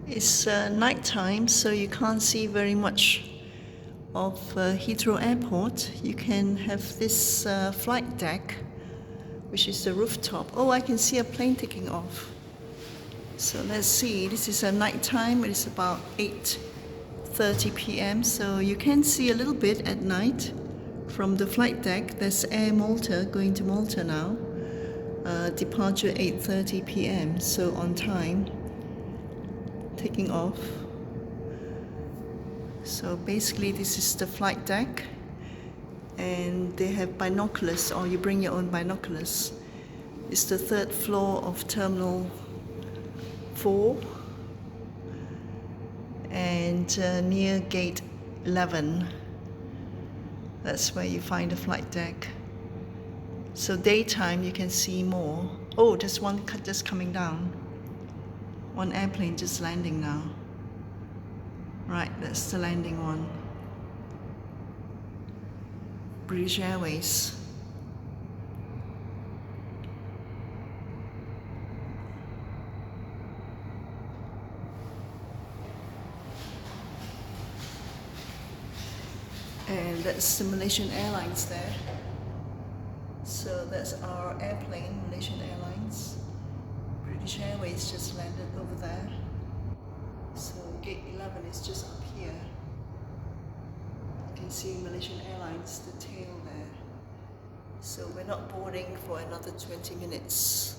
It's night time, so you can't see very much of Heathrow Airport. You can have this flight deck, which is the rooftop. Oh, I can see a plane taking off. So let's see. This is a night time. It is about 8:30 p.m. So you can see a little bit at night from the flight deck. There's Air Malta going to Malta now. Departure 8:30 p.m. So on time. Taking off. So basically this is the flight deck, and they have binoculars, or you bring your own binoculars. It's the third floor of Terminal 4 and near Gate 11. That's where you find the flight deck. So daytime you can see more. Oh, there's one just coming down. One airplane just landing now. Right, that's the landing one. British Airways. And that's the Malaysian Airlines there. So that's our airplane, Malaysian Airlines. British Airways just landed over there. So Gate 11 is just up here. You can see Malaysian Airlines, the tail there. So we're not boarding for another 20 minutes.